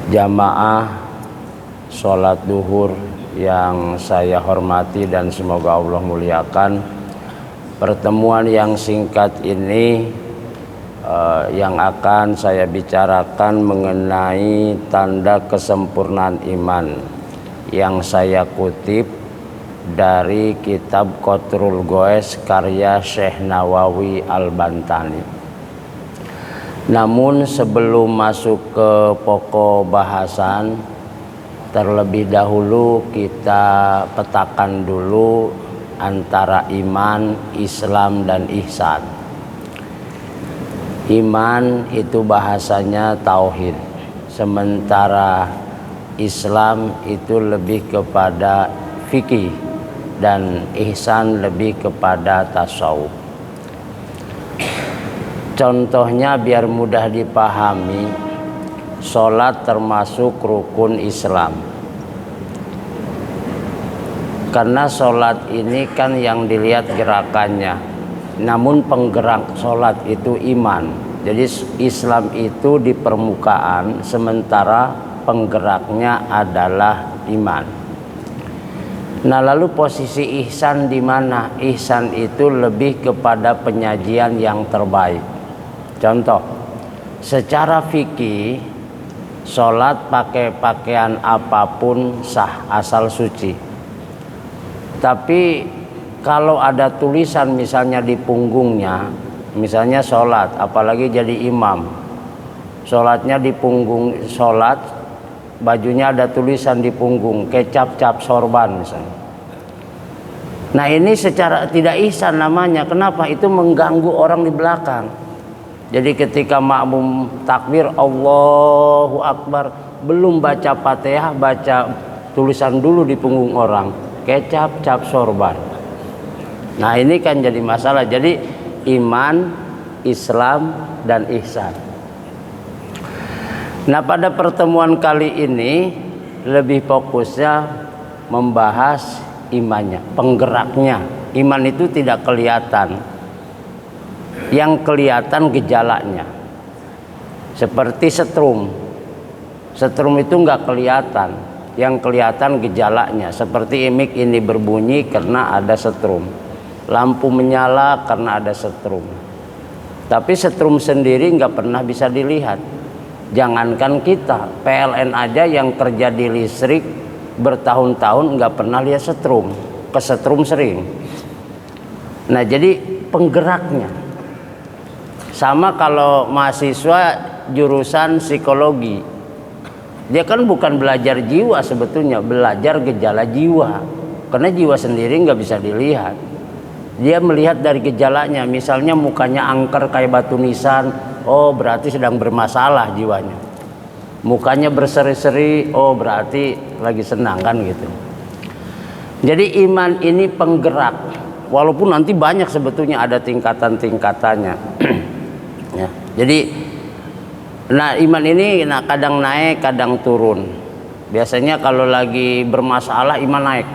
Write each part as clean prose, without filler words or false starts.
Jamaah sholat duhur yang saya hormati dan semoga Allah muliakan, pertemuan yang singkat ini yang akan saya bicarakan mengenai tanda kesempurnaan iman yang saya kutip dari kitab Qatrul Goes karya Syekh Nawawi Al-Bantani. Namun sebelum masuk ke pokok bahasan, terlebih dahulu kita petakan dulu antara iman, Islam, dan ihsan. Iman itu bahasanya tauhid, sementara Islam itu lebih kepada fikih dan ihsan lebih kepada tasawuf. Contohnya biar mudah dipahami, sholat termasuk rukun Islam. Karena sholat ini kan yang dilihat gerakannya, namun penggerak sholat itu iman. Jadi Islam itu di permukaan, sementara penggeraknya adalah iman. Nah, lalu posisi ihsan di mana? Ihsan itu lebih kepada penyajian yang terbaik. Contoh, secara fikih, sholat pakai pakaian apapun sah asal suci. Tapi kalau ada tulisan misalnya di punggungnya, misalnya sholat, apalagi jadi imam, sholatnya di punggung sholat, bajunya ada tulisan di punggung, kecap cap sorban misalnya. Nah, ini secara tidak ihsan namanya. Kenapa? Itu mengganggu orang di belakang. Jadi ketika makmum takbir Allahu Akbar, belum baca Fatihah, baca tulisan dulu di punggung orang, kecap cap sorban. Nah, ini kan jadi masalah. Jadi iman, Islam, dan ihsan. Nah, pada pertemuan kali ini lebih fokusnya membahas imannya, penggeraknya. Iman itu tidak kelihatan. Yang kelihatan gejalanya. Seperti setrum. Setrum itu nggak kelihatan. Yang kelihatan gejalanya. Seperti mic ini berbunyi karena ada setrum. Lampu menyala karena ada setrum. Tapi setrum sendiri nggak pernah bisa dilihat. Jangankan kita, PLN aja yang kerja di listrik bertahun-tahun nggak pernah lihat setrum, kesetrum sering. Nah, jadi penggeraknya sama kalau mahasiswa jurusan psikologi, dia kan bukan belajar jiwa sebetulnya, belajar gejala jiwa, karena jiwa sendiri nggak bisa dilihat. Dia melihat dari gejalanya, misalnya mukanya angker kayak batu nisan, oh berarti sedang bermasalah jiwanya. Mukanya berseri-seri, oh berarti lagi senang, kan gitu. Jadi iman ini penggerak, walaupun nanti banyak sebetulnya ada tingkatan-tingkatannya. Ya, jadi nah iman ini kadang naik, kadang turun. Biasanya kalau lagi bermasalah iman naik,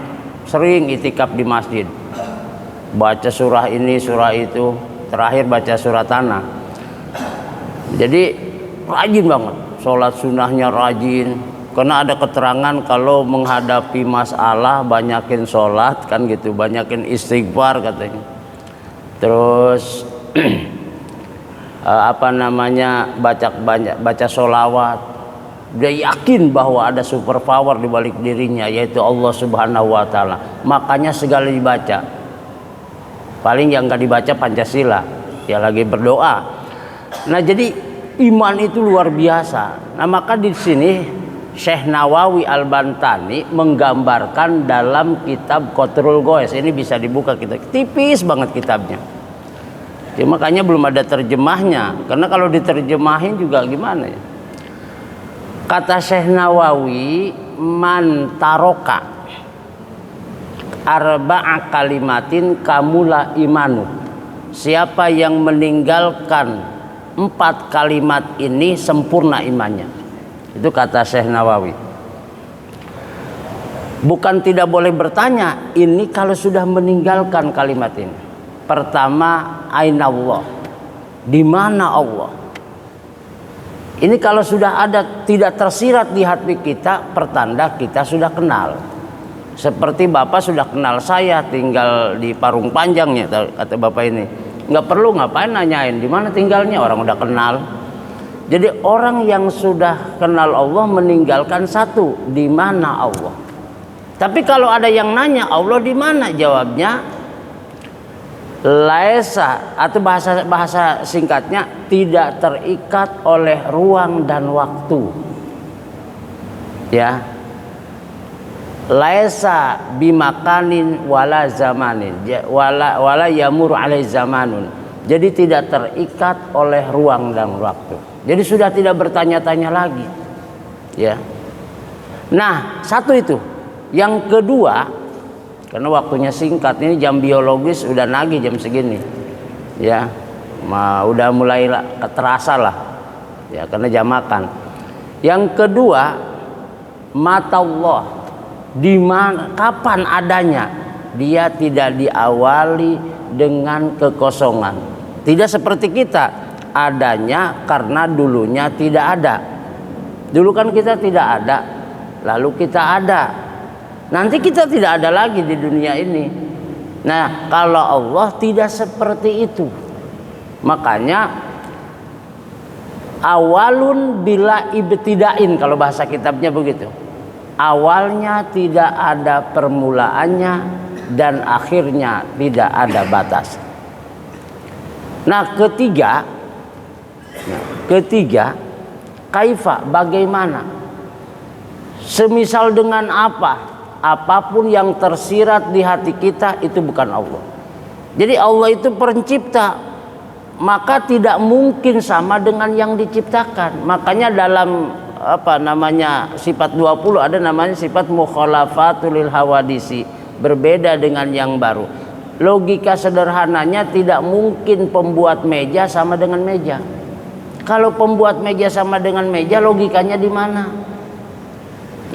sering itikaf di masjid, baca surah ini surah itu, terakhir baca surah tanah. Jadi rajin banget, sholat sunnahnya rajin, karena ada keterangan kalau menghadapi masalah banyakin sholat, kan gitu, banyakin istighfar katanya. Terus baca sholawat. Dia yakin bahwa ada super power di balik dirinya, yaitu Allah Subhanahu wa Ta'ala. Makanya segala dibaca. Paling yang nggak dibaca Pancasila, ya lagi berdoa. Nah, jadi iman itu luar biasa. Nah, maka di sini Syekh Nawawi Al-Bantani menggambarkan dalam kitab Qatrul Goes. Ini bisa dibuka, kita tipis banget kitabnya. Makanya belum ada terjemahnya, karena kalau diterjemahin juga gimana ya. Kata Syekh Nawawi, man taroka arba'a kalimatin kamula imanu. Siapa yang meninggalkan 4 kalimat ini sempurna imannya. Itu kata Syekh Nawawi. Bukan tidak boleh bertanya, ini kalau sudah meninggalkan kalimat ini. Pertama, aina Allah, di mana Allah? Ini kalau sudah ada tidak tersirat di hati kita, pertanda kita sudah kenal. Seperti Bapak sudah kenal saya, tinggal di Parung Panjangnya, kata Bapak ini. Nggak perlu ngapain nanyain di mana tinggalnya, orang udah kenal. Jadi orang yang sudah kenal Allah meninggalkan satu, di mana Allah. Tapi kalau ada yang nanya Allah di mana, jawabnya laisa, atau bahasa singkatnya tidak terikat oleh ruang dan waktu. Ya. Laisa bimakanin wala zamanin wala yamur alai zamanun. Jadi tidak terikat oleh ruang dan waktu. Jadi sudah tidak bertanya-tanya lagi. Ya. Nah, satu itu. Yang kedua, karena waktunya singkat, ini jam biologis udah nagih jam segini. Ya. Udah mulai terasa lah. Ya, karena jam makan. Yang kedua, mata Allah. Di mana, kapan adanya? Dia tidak diawali dengan kekosongan. Tidak seperti kita, adanya karena dulunya tidak ada. Dulu kan kita tidak ada, lalu kita ada. Nanti kita tidak ada lagi di dunia ini. Nah, kalau Allah tidak seperti itu. Makanya awalun bila ibtidain, kalau bahasa kitabnya begitu. Awalnya tidak ada permulaannya dan akhirnya tidak ada batas. Nah, ketiga, kaifa, bagaimana? Semisal dengan apa? Apapun yang tersirat di hati kita itu bukan Allah. Jadi Allah itu pencipta, maka tidak mungkin sama dengan yang diciptakan. Makanya dalam sifat 20 ada namanya sifat mukhalafatul hawadisi, berbeda dengan yang baru. Logika sederhananya tidak mungkin pembuat meja sama dengan meja. Kalau pembuat meja sama dengan meja, logikanya di mana?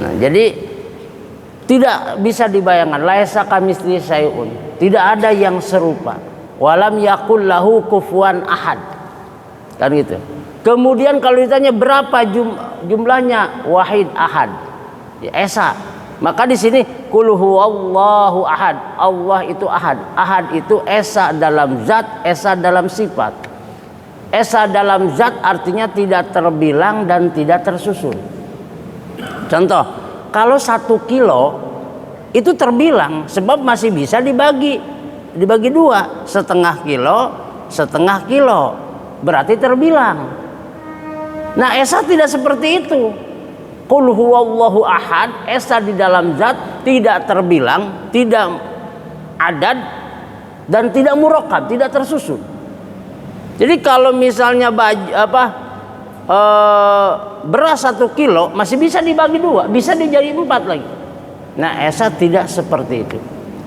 Nah, jadi tidak bisa dibayangkan. Laisa kamitslihi syai'un. Tidak ada yang serupa. Walam yakul lahu kufuwan ahad. Kan gitu. Kemudian kalau ditanya berapa jumlahnya, wahid ahad, ya, esa. Maka di sini qul huwallahu ahad. Allah itu ahad. Ahad itu esa dalam zat, esa dalam sifat. Esa dalam zat artinya tidak terbilang dan tidak tersusun. Contoh, kalau 1 kilo itu terbilang, sebab masih bisa dibagi 2, setengah kilo, berarti terbilang. Nah, esa tidak seperti itu. Qul huwallahu ahad, esa di dalam zat tidak terbilang, tidak adad, dan tidak murakkab, tidak tersusun. Jadi kalau misalnya beras 1 kilo masih bisa dibagi 2, bisa dijadi 4 lagi. Nah, esa tidak seperti itu.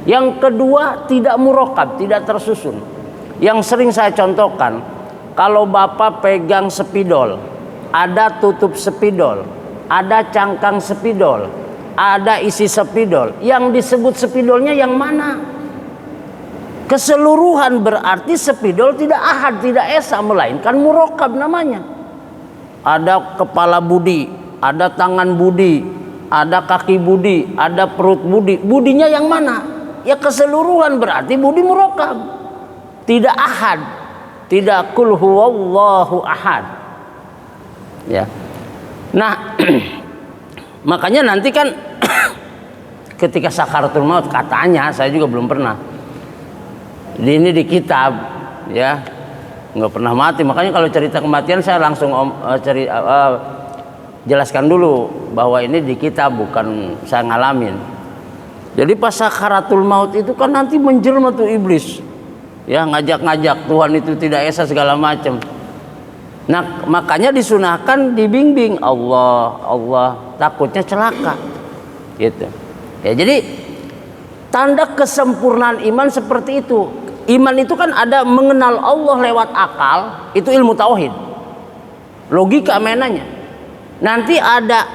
Yang kedua, tidak murakkab, tidak tersusun. Yang sering saya contohkan, kalau Bapak pegang spidol, ada tutup spidol, ada cangkang spidol, ada isi spidol. Yang disebut spidolnya yang mana? Keseluruhan berarti spidol tidak ahad, tidak esa, melainkan murakkab namanya. Ada kepala budi, ada tangan budi, ada kaki budi, ada perut budi. Budinya yang mana? Ya keseluruhan berarti budi murakkab. Tidak ahad, tidak qul huwallahu ahad. Ya. Nah, makanya nanti kan ketika sakaratul maut, katanya, saya juga belum pernah. Ini di kitab, ya, nggak pernah mati. Makanya kalau cerita kematian saya langsung jelaskan dulu bahwa ini di kitab, bukan saya ngalamin. Jadi pas sakaratul maut itu kan nanti menjelma tuh iblis, ya, ngajak-ngajak Tuhan itu tidak esa segala macam. Nah, makanya disunahkan dibimbing Allah, takutnya celaka, gitu. Ya, jadi tanda kesempurnaan iman seperti itu. Iman itu kan ada mengenal Allah lewat akal, itu ilmu tauhid, logika mainannya. Nanti ada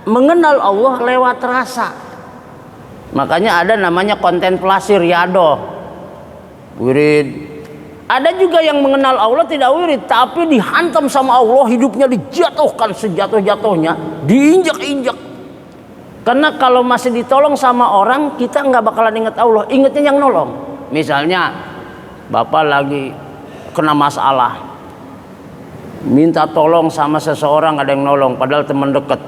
mengenal Allah lewat rasa. Makanya ada namanya kontemplasi riyadhah, wirid, Ada juga yang mengenal Allah tidak wirid, tapi dihantam sama Allah, hidupnya dijatuhkan sejatuh-jatuhnya, diinjak-injak. Karena kalau masih ditolong sama orang, kita nggak bakalan ingat Allah, ingatnya yang nolong. Misalnya Bapak lagi kena masalah, minta tolong sama seseorang, ada yang nolong, padahal teman dekat.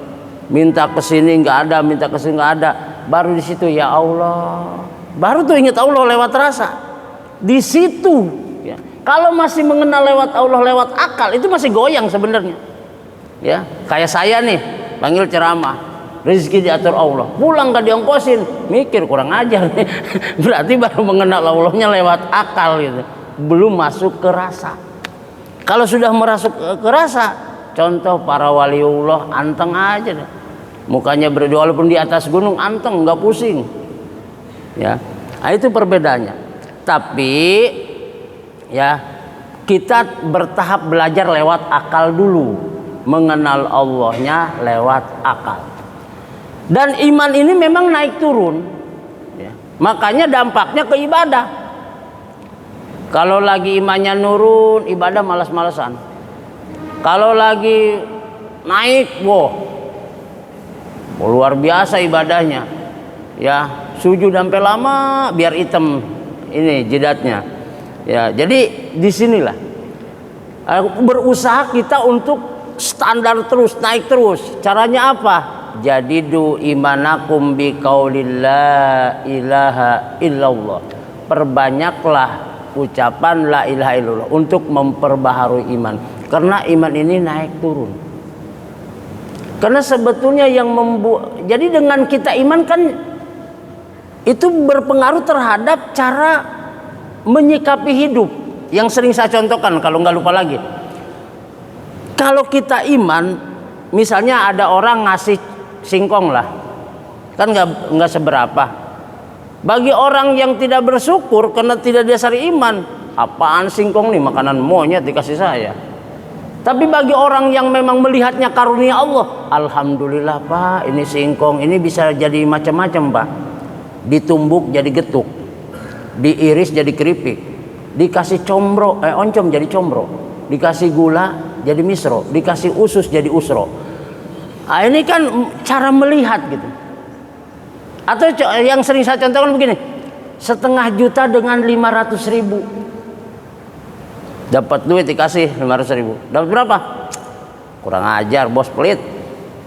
Minta kesini nggak ada, minta kesini nggak ada, baru di situ ya Allah, baru tuh ingat Allah lewat rasa. Di situ. Ya. Kalau masih mengenal lewat Allah lewat akal, itu masih goyang sebenarnya. Ya, kayak saya nih panggil ceramah, rezeki diatur Allah, pulang gak diongkosin, mikir kurang ajar nih. Berarti baru mengenal Allahnya lewat akal gitu, belum masuk ke rasa. Kalau sudah merasuk ke rasa, contoh para waliullah anteng aja deh. Mukanya berdoa walaupun di atas gunung anteng, nggak pusing. Ya, nah, itu perbedaannya. Tapi ya, kita bertahap belajar lewat akal dulu, mengenal Allahnya lewat akal. Dan iman ini memang naik turun ya. Makanya dampaknya ke ibadah. Kalau lagi imannya nurun, ibadah malas-malesan. Kalau lagi naik, luar biasa ibadahnya ya, sujud sampai lama biar hitam ini jidatnya. Ya, jadi disinilah berusaha kita untuk standar terus, naik terus. Caranya apa? Jadidu imanakum biqaulil la ilaha illallah. Perbanyaklah ucapan la ilaha illallah untuk memperbaharui iman. Karena iman ini naik turun. Karena sebetulnya yang membuat, jadi dengan kita iman kan itu berpengaruh terhadap cara menyikapi hidup. Yang sering saya contohkan kalau nggak lupa lagi, kalau kita iman, misalnya ada orang ngasih singkong lah, kan nggak seberapa. Bagi orang yang tidak bersyukur karena tidak dasari iman, apaan singkong nih, makanan monyet dikasih saya. Tapi bagi orang yang memang melihatnya karunia Allah, alhamdulillah Pak, ini singkong ini bisa jadi macam-macam Pak. Ditumbuk jadi getuk, diiris jadi keripik, dikasih oncom jadi combro, dikasih gula jadi misro, dikasih usus jadi usro. Nah, ini kan cara melihat gitu. Atau yang sering saya contohkan begini, 1,5 juta dengan 500.000, dapat duit dikasih 500.000, dapat berapa? Kurang ajar bos, pelit.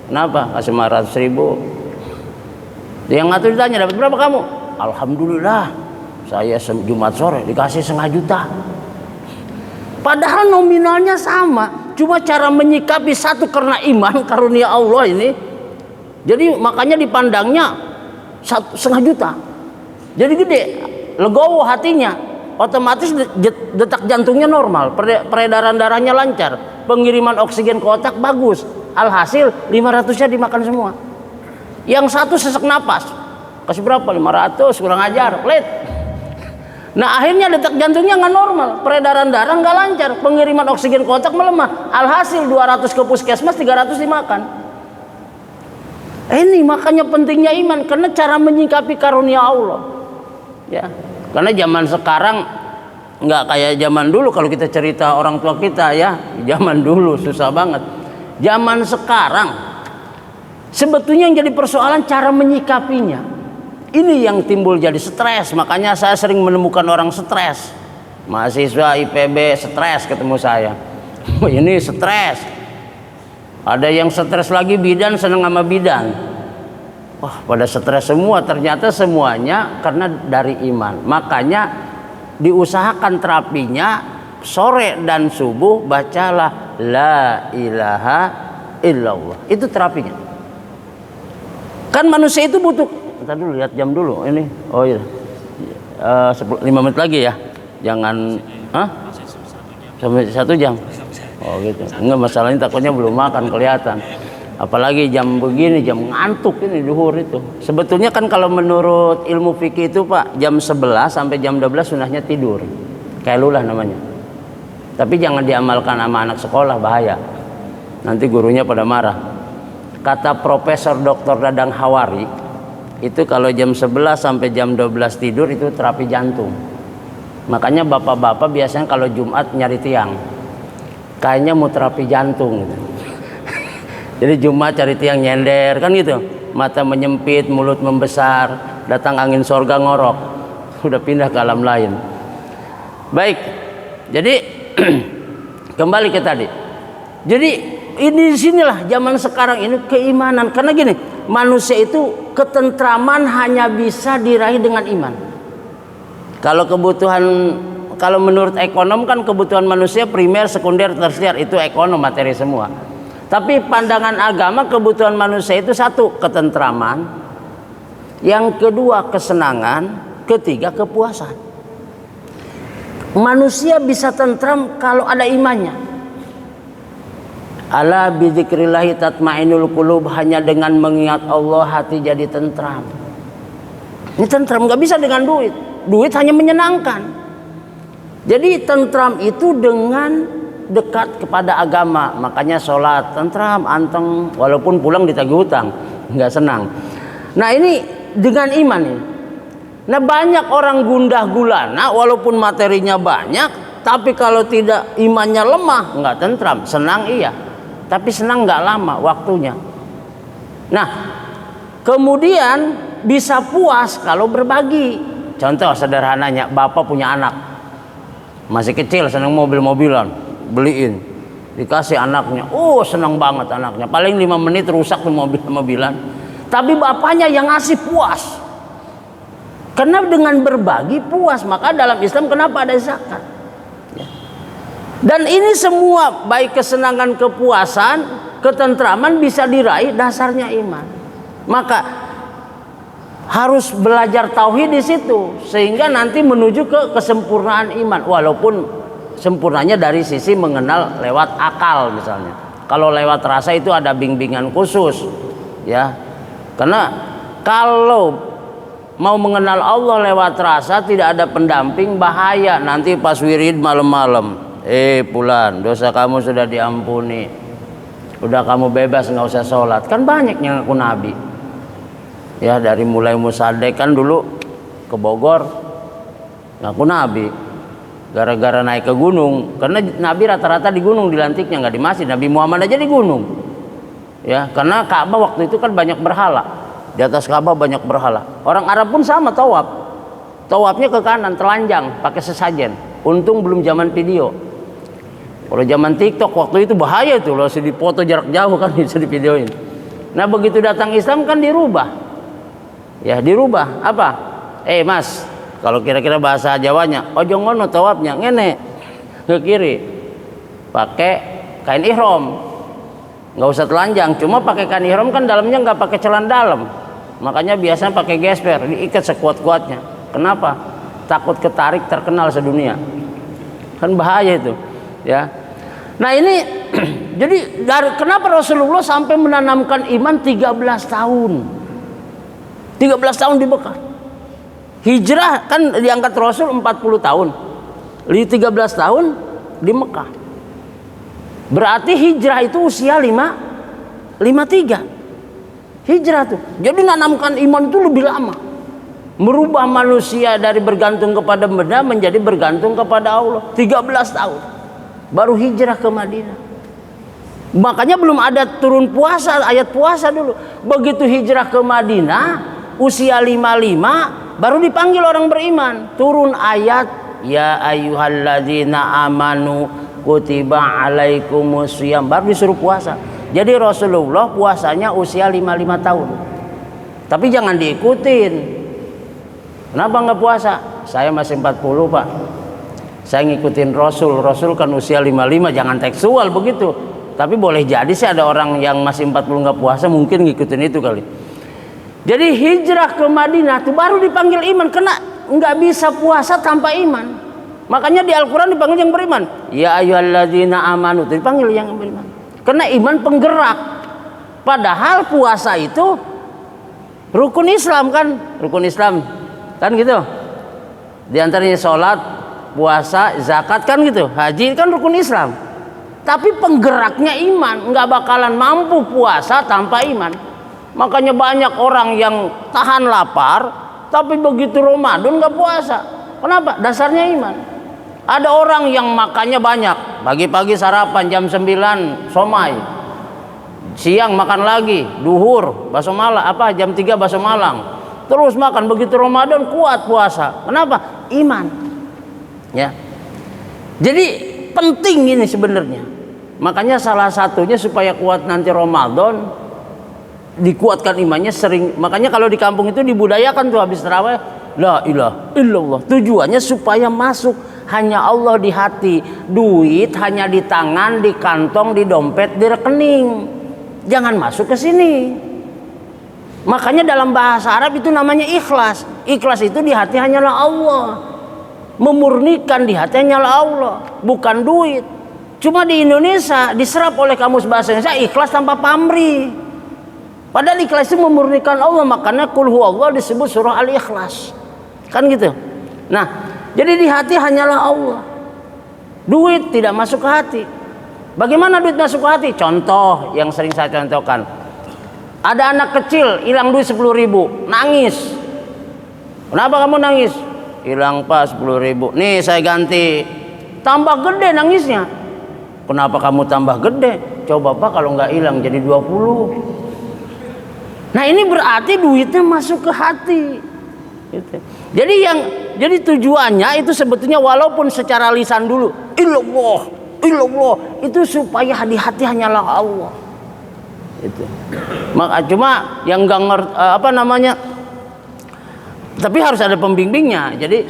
Kenapa kasih 500.000? Yang ngatur ditanya, dapat berapa kamu? Alhamdulillah, saya Jumat sore dikasih 1,5 juta. Padahal nominalnya sama, cuma cara menyikapi satu karena iman karunia Allah ini. Jadi makanya dipandangnya 1,5 juta. Jadi gede, legowo hatinya, otomatis detak jantungnya normal, peredaran darahnya lancar, pengiriman oksigen ke otak bagus. Alhasil 500-nya dimakan semua. Yang satu sesak napas, kasih berapa? 500, kurang ajar, pelit. Nah akhirnya detak jantungnya nggak normal, peredaran darah nggak lancar, pengiriman oksigen ke otak melemah. Alhasil 200 ke puskesmas, 300 dimakan. Ini makanya pentingnya iman, karena cara menyikapi karunia Allah. Ya, karena zaman sekarang nggak kayak zaman dulu. Kalau kita cerita orang tua kita ya, zaman dulu susah banget. Zaman sekarang sebetulnya yang jadi persoalan cara menyikapinya. Ini yang timbul jadi stres. Makanya saya sering menemukan orang stres. Mahasiswa IPB stres ketemu saya. Ini stres. Ada yang stres lagi bidan, seneng sama bidan. Wah, pada stres semua. Ternyata semuanya karena dari iman. Makanya diusahakan terapinya sore dan subuh bacalah la ilaha illallah. Itu terapinya. Kan manusia itu butuh. Ntar dulu, lihat jam dulu ini. Oh iya, 5 menit lagi ya. Jangan, sampai 1 jam. Oh gitu. Enggak, masalahnya takutnya belum makan kelihatan. Apalagi jam begini, jam ngantuk ini duhur itu. Sebetulnya kan kalau menurut ilmu fikih itu Pak, jam 11 sampai jam 12 sunahnya tidur. Kailulah namanya. Tapi jangan diamalkan sama anak sekolah, bahaya. Nanti gurunya pada marah. Kata Profesor Dr. Dadang Hawari, itu kalau jam 11 sampai jam 12 tidur itu terapi jantung. Makanya bapak-bapak biasanya kalau Jumat nyari tiang, kayaknya mau terapi jantung gitu. Jadi Jumat cari tiang nyender kan gitu, mata menyempit, mulut membesar, datang angin sorga ngorok, udah pindah ke alam lain. Baik, jadi kembali ke tadi. Jadi ini disinilah zaman sekarang ini keimanan, karena gini, manusia itu ketentraman hanya bisa diraih dengan iman. Kalau menurut ekonom kan kebutuhan manusia primer, sekunder, tersier itu ekonom, materi semua. Tapi pandangan agama kebutuhan manusia itu satu, ketentraman, yang kedua kesenangan, ketiga kepuasan. Manusia bisa tentram kalau ada imannya. Ala bidzikrillahi tatmainul qulub, hanya dengan mengingat Allah hati jadi tentram. Ini tentram nggak bisa dengan duit. Duit hanya menyenangkan. Jadi tentram itu dengan dekat kepada agama. Makanya sholat tentram, anteng, walaupun pulang ditagih hutang, nggak senang. Nah ini dengan iman ini. Nah banyak orang gundah gulana walaupun materinya banyak, tapi kalau tidak imannya lemah, nggak tentram. Senang iya, tapi senang nggak lama waktunya. Nah kemudian bisa puas kalau berbagi. Contoh sederhananya, bapak punya anak masih kecil, senang mobil-mobilan, beliin, dikasih anaknya, senang banget anaknya, paling 5 menit rusak tuh mobil-mobilan, tapi bapaknya yang ngasih puas. Karena dengan berbagi puas. Maka dalam Islam kenapa ada zakat ya. Dan ini semua baik kesenangan, kepuasan, ketentraman bisa diraih dasarnya iman. Maka harus belajar tauhid di situ sehingga nanti menuju ke kesempurnaan iman, walaupun sempurnanya dari sisi mengenal lewat akal misalnya. Kalau lewat rasa itu ada bimbingan khusus ya. Karena kalau mau mengenal Allah lewat rasa tidak ada pendamping, bahaya. Nanti pas wirid malam-malam, Fulan, dosa kamu sudah diampuni, udah kamu bebas, nggak usah sholat. Kan banyak yang ngaku nabi ya, dari mulai Musaddiq kan dulu ke Bogor ngaku nabi gara-gara naik ke gunung. Karena nabi rata-rata di gunung dilantiknya, nggak di masjid. Nabi Muhammad aja di gunung ya, karena Ka'bah waktu itu kan banyak berhala, di atas Ka'bah banyak berhala. Orang Arab pun sama, tawafnya ke kanan, telanjang, pakai sesajen. Untung belum zaman video. Kalau zaman TikTok waktu itu bahaya itu, loh, dipoto jarak jauh kan bisa divideoin. Nah begitu datang Islam kan dirubah ya, dirubah apa? Mas, kalau kira-kira bahasa Jawanya, ojo ngono tawafnya ngene ke kiri, pakai kain ihram, nggak usah telanjang, cuma pakai kain ihram kan dalamnya nggak pakai celana dalam, makanya biasanya pakai gesper, diikat sekuat-kuatnya. Kenapa? Takut ketarik, terkenal sedunia, kan bahaya itu ya. Nah ini jadi kenapa Rasulullah sampai menanamkan iman 13 tahun 13 tahun di Mekah. Hijrah kan diangkat Rasul 40 tahun. 13 tahun di Mekah. Berarti hijrah itu usia 53. Hijrah tuh. Jadi nanamkan iman itu lebih lama. Merubah manusia dari bergantung kepada benda menjadi bergantung kepada Allah. 13 tahun. Baru hijrah ke Madinah. Makanya belum ada turun puasa, ayat puasa dulu. Begitu hijrah ke Madinah usia 55 baru dipanggil orang beriman, turun ayat ya ayyuhalladzina amanu kutiba alaikumusiyam, baru disuruh puasa. Jadi Rasulullah puasanya usia 55 tahun. Tapi jangan diikutin. Kenapa nggak puasa? Saya masih 40 Pak, saya ngikutin Rasul. Rasul kan usia 55, jangan tekstual begitu. Tapi boleh jadi sih ada orang yang masih 40 nggak puasa, mungkin ngikutin itu kali. Jadi hijrah ke Madinah itu baru dipanggil iman, karena nggak bisa puasa tanpa iman. Makanya di Al-Quran dipanggil yang beriman. Ya ayyuhalladzina amanu, itu dipanggil yang beriman. Karena iman penggerak. Padahal puasa itu rukun Islam kan, rukun Islam kan gitu. Di antaranya sholat, puasa, zakat kan gitu. Haji kan rukun Islam. Tapi penggeraknya iman, nggak bakalan mampu puasa tanpa iman. Makanya banyak orang yang tahan lapar, tapi begitu Ramadan nggak puasa. Kenapa? Dasarnya iman. Ada orang yang makannya banyak, pagi-pagi sarapan jam 9 somai, siang makan lagi, duhur bakso malang, jam 3 bakso malang, terus makan. Begitu Ramadan kuat puasa. Kenapa? Iman. Ya. Jadi penting ini sebenarnya. Makanya salah satunya supaya kuat nanti Ramadan, dikuatkan imannya sering. Makanya kalau di kampung itu dibudayakan tuh habis tarawih, la ilaha illallah. Tujuannya supaya masuk hanya Allah di hati, duit hanya di tangan, di kantong, di dompet, di rekening. Jangan masuk ke sini. Makanya dalam bahasa Arab itu namanya ikhlas. Ikhlas itu di hati hanyalah Allah. Memurnikan di hati hanyalah Allah, bukan duit. Cuma di Indonesia diserap oleh kamus bahasa Indonesia ikhlas tanpa pamrih. Padahal ikhlas itu memurnikan Allah, makanya qul huwallahu disebut surah Al-Ikhlas. Kan gitu. Nah, jadi di hati hanyalah Allah. Duit tidak masuk ke hati. Bagaimana duit masuk ke hati? Contoh yang sering saya contohkan. Ada anak kecil hilang duit 10.000, nangis. Kenapa kamu nangis? Hilang Pak 10.000. Nih saya ganti. Tambah gede nangisnya. Kenapa kamu tambah gede? Coba Pak kalau nggak hilang jadi 20. Nah ini berarti duitnya masuk ke hati. Gitu. Jadi tujuannya itu sebetulnya walaupun secara lisan dulu illallah, illallah, itu supaya di hati hanyalah Allah. Itu. Maka cuma yang enggak ngerti tapi harus ada pembimbingnya. Jadi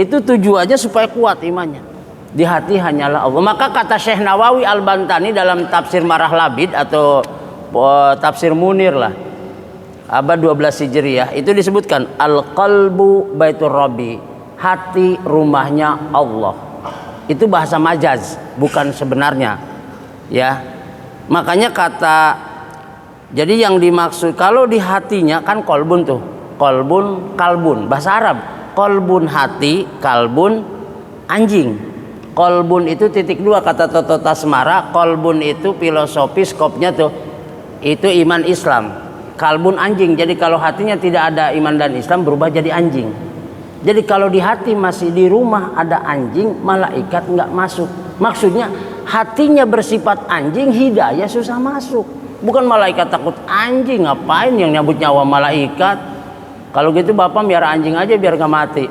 itu tujuannya supaya kuat imannya. Di hati hanyalah Allah. Maka kata Syekh Nawawi Al-Bantani dalam tafsir Marah Labid atau tafsir Munir lah, abad 12 Hijriah, itu disebutkan al-qalbu baitur rabbi, hati rumahnya Allah. Itu bahasa majaz, bukan sebenarnya. Ya. Makanya jadi yang dimaksud kalau di hatinya kan kolbun tuh. Kolbun, kalbun, bahasa Arab. Kolbun hati, kalbun anjing. Kolbun itu titik 2 kata Toto Tasmara. Kolbun itu filosofi skopnya tuh. Itu iman Islam. Kalbun anjing. Jadi kalau hatinya tidak ada iman dan Islam berubah jadi anjing. Jadi kalau di hati masih di rumah ada anjing, malaikat nggak masuk. Maksudnya hatinya bersifat anjing, hidayah susah masuk. Bukan malaikat takut anjing, ngapain yang nyambut nyawa malaikat? Kalau gitu Bapak biar anjing aja biar nggak mati.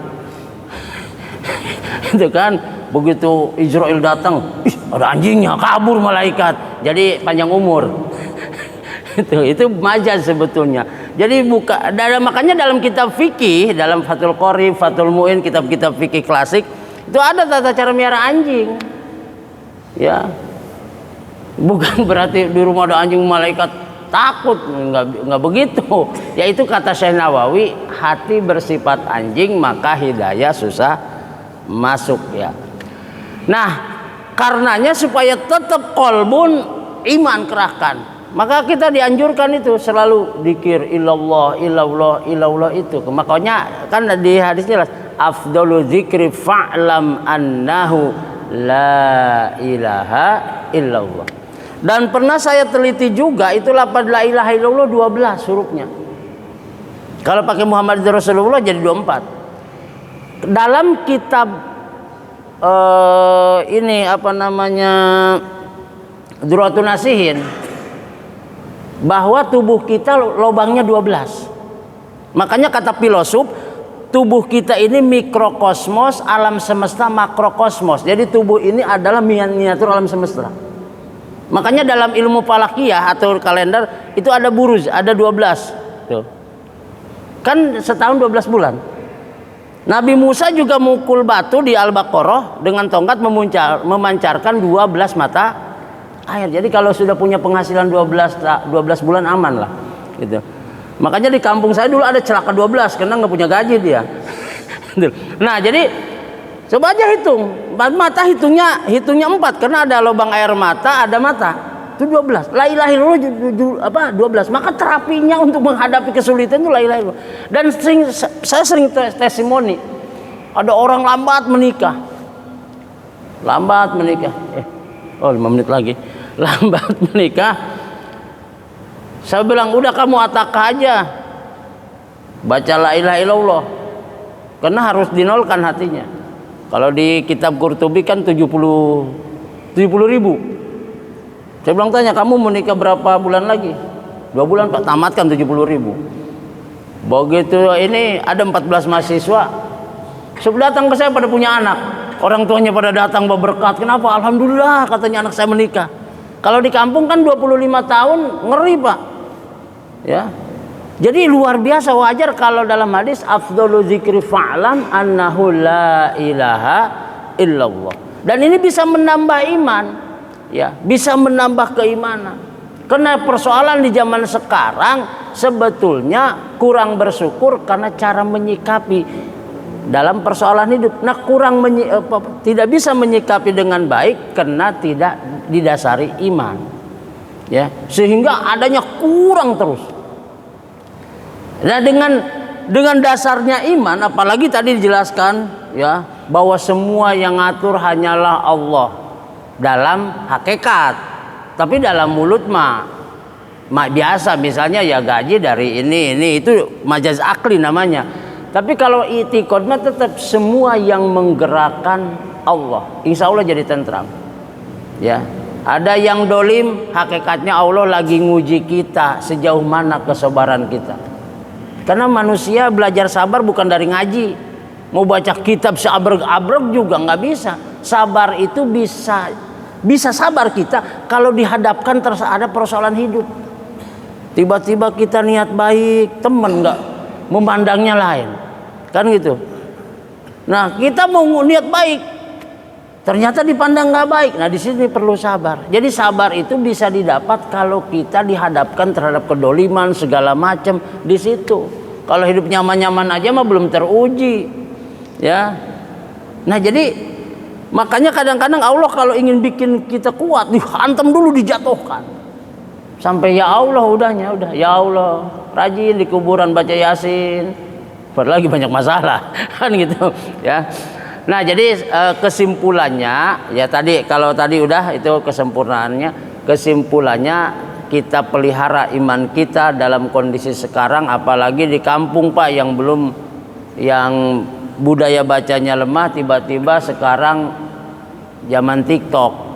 Itu kan begitu Israel datang, ada anjingnya, kabur malaikat. Jadi panjang umur. Itu majaz sebetulnya. Jadi makanya dalam kitab fikih, dalam Fathul Qorib, Fathul Mu'in, kitab-kitab fikih klasik, itu ada tata cara miara anjing. Ya. Bukan berarti di rumah ada anjing malaikat takut, enggak begitu. Yaitu kata Syekh Nawawi, hati bersifat anjing maka hidayah susah masuk ya. Nah, karenanya supaya tetap kolbun iman kerahkan, maka kita dianjurkan itu selalu dzikir illallah, illallah, illallah itu. Makanya kan di hadis jelas afdalu dzikri fa'lam annahu la ilaha illallah. Dan pernah saya teliti juga itu lafaz la ilaha illallah 12 hurufnya. Kalau pakai Muhammad Rasulullah jadi 24. Dalam kitab ini Durratun Nasihin, bahwa tubuh kita lubangnya 12. Makanya kata filosof, tubuh kita ini mikrokosmos, alam semesta makrokosmos. Jadi tubuh ini adalah miniatur alam semesta. Makanya dalam ilmu falakiyah atau kalender itu ada buruz, ada 12. Tuh. Kan setahun 12 bulan. Nabi Musa juga mukul batu di Al-Baqarah dengan tongkat memancarkan 12 mata air. Jadi kalau sudah punya penghasilan 12 bulan aman lah gitu. Makanya di kampung saya dulu ada celaka 12 karena nggak punya gaji dia. Nah, jadi coba aja hitung. Mata hitungnya 4 karena ada lubang air mata, ada mata. Itu 12. La ilaha illallah 12. Maka terapinya untuk menghadapi kesulitan itu la ilaha illallah. Dan saya sering testimoni. Ada orang lambat menikah. 5 menit lagi. Lambat menikah. Saya bilang, udah kamu atakah aja. Baca la ilaha illallah. Karena harus dinolkan hatinya. Kalau di kitab Qurtubi kan 70 ribu. Saya bilang tanya, kamu mau nikah berapa bulan lagi? 2 bulan Pak, tamatkan 70 ribu. Begitu ini ada 14 mahasiswa sudah datang ke saya pada punya anak. Orang tuanya pada datang berberkat. Kenapa? Alhamdulillah katanya anak saya menikah. Kalau di kampung kan 25 tahun ngeri Pak. Ya. Jadi luar biasa, wajar kalau dalam hadis afdhalu dzikri fa'lam annahu la ilaha illallah. Dan ini bisa menambah iman, ya, bisa menambah keimanan. Karena persoalan di zaman sekarang sebetulnya kurang bersyukur karena cara menyikapi dalam persoalan hidup. Nah, tidak bisa menyikapi dengan baik karena tidak didasari iman. Ya, sehingga adanya kurang terus. Nah, dengan dasarnya iman, apalagi tadi dijelaskan ya bahwa semua yang ngatur hanyalah Allah dalam hakikat, tapi dalam mulut mah biasa, misalnya ya gaji dari ini itu majaz akli namanya. Tapi kalau i'tiqad mah tetap semua yang menggerakkan Allah, insya Allah jadi tentram. Ya, ada yang dolim, hakikatnya Allah lagi nguji kita sejauh mana kesabaran kita. Karena manusia belajar sabar bukan dari ngaji. Mau baca kitab seabrek-abrek juga nggak bisa. Sabar itu bisa sabar kita kalau dihadapkan terus ada persoalan hidup. Tiba-tiba kita niat baik, temen nggak memandangnya lain, kan gitu. Nah, kita mau niat baik, ternyata dipandang nggak baik. Nah, di sini perlu sabar. Jadi sabar itu bisa didapat kalau kita dihadapkan terhadap kedoliman segala macam di situ. Kalau hidup nyaman-nyaman aja mah belum teruji, ya. Nah, jadi makanya kadang-kadang Allah kalau ingin bikin kita kuat, dihantam dulu, dijatuhkan. Sampai ya Allah udah ya Allah, rajin di kuburan baca Yasin. Padahal lagi banyak masalah, kan gitu, ya. Nah, jadi kesimpulannya ya tadi, kalau tadi udah itu kesimpulannya kita pelihara iman kita dalam kondisi sekarang, apalagi di kampung Pak yang budaya bacanya lemah, tiba-tiba sekarang zaman TikTok.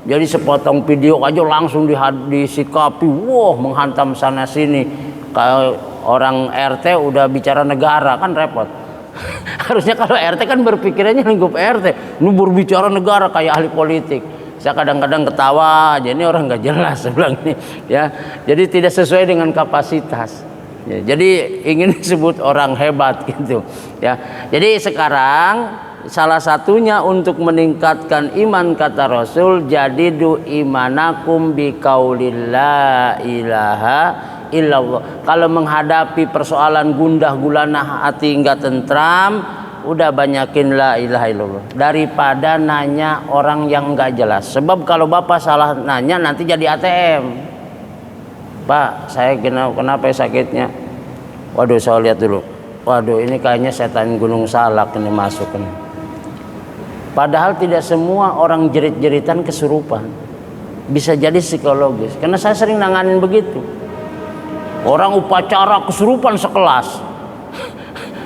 Jadi sepotong video aja langsung disikapi, wah, menghantam sana sini. Kalau orang RT udah bicara negara kan repot. Harusnya kalau RT kan berpikirannya lingkup RT, nu berbicara negara kayak ahli politik. Saya kadang-kadang ketawa aja, ini orang nggak jelas, saya bilang ini, ya. Jadi tidak sesuai dengan kapasitas. Ya, jadi ingin disebut orang hebat gitu, ya. Jadi sekarang salah satunya untuk meningkatkan iman kata Rasul, jadidu imanakum biqaulil la ilaha illallah. Kalau menghadapi persoalan gundah gulana hati enggak tentram, udah banyakin la ilaha illallah daripada nanya orang yang nggak jelas. Sebab kalau bapak salah nanya nanti jadi ATM. Pak, saya kenapa ya sakitnya? Waduh, saya lihat dulu. Waduh, ini kayaknya setan Gunung Salak ini masuk ini. Padahal tidak semua orang jerit-jeritan kesurupan. Bisa jadi psikologis. Karena saya sering nanganin begitu. Orang upacara kesurupan sekelas.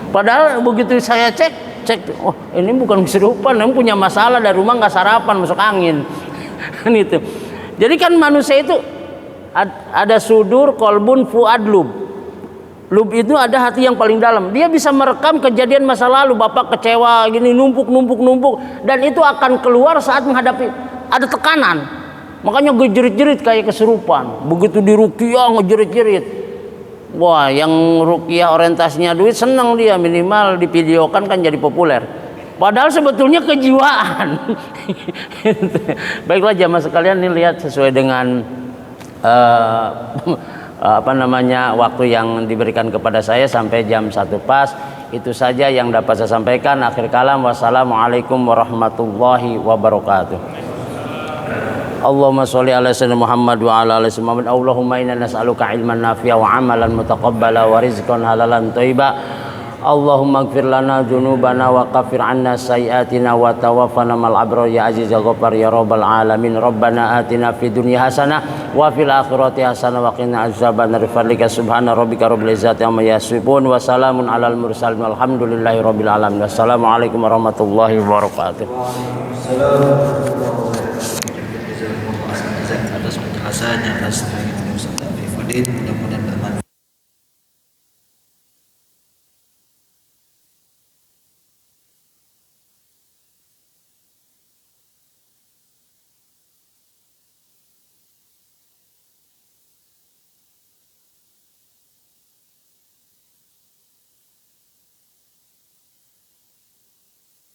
Padahal begitu saya cek, oh ini bukan kesurupan, ini punya masalah dari rumah nggak sarapan, masuk angin, kan itu. Jadi kan manusia itu ada sudur, kolbun, fuad, lub. Lub itu ada hati yang paling dalam. Dia bisa merekam kejadian masa lalu, bapak kecewa gini, numpuk, dan itu akan keluar saat menghadapi ada tekanan. Makanya ngejerit-jerit kayak kesurupan. Begitu diruqyah ngejerit-jerit. Wah, yang ruqyah orientasinya duit senang dia, minimal divideokan kan jadi populer. Padahal sebetulnya kejiwaan. Baiklah jamaah sekalian, ini lihat sesuai dengan waktu yang diberikan kepada saya sampai jam 1 pas. Itu saja yang dapat saya sampaikan. Akhir kalam, wassalamualaikum warahmatullahi wabarakatuh. Allahumma sholli ala sayyidina Muhammad wa ala ali sayyidina Muhammad. Allahumma inna nas'aluka ilman nafi'a wa amalan mutaqabbala wa rizqan halalan thayyiba Allahumma ighfir lana dzunubana wa kaffir 'anna sayyi'atina wa tawaffana mal abrar ya aziz ya ghaffar ya rabbal alamin. Rabbana atina fid dunya hasanah wa fil akhirati hasanah wa qina adzabannar. Fadlika subhana rabbika rabbil izzati amma yasifun wa salamun alal mursalin walhamdulillahi rabbil alamin. Wassalamualaikum warahmatullahi wabarakatuh. Atas penjelasannya, atas mudah-mudahan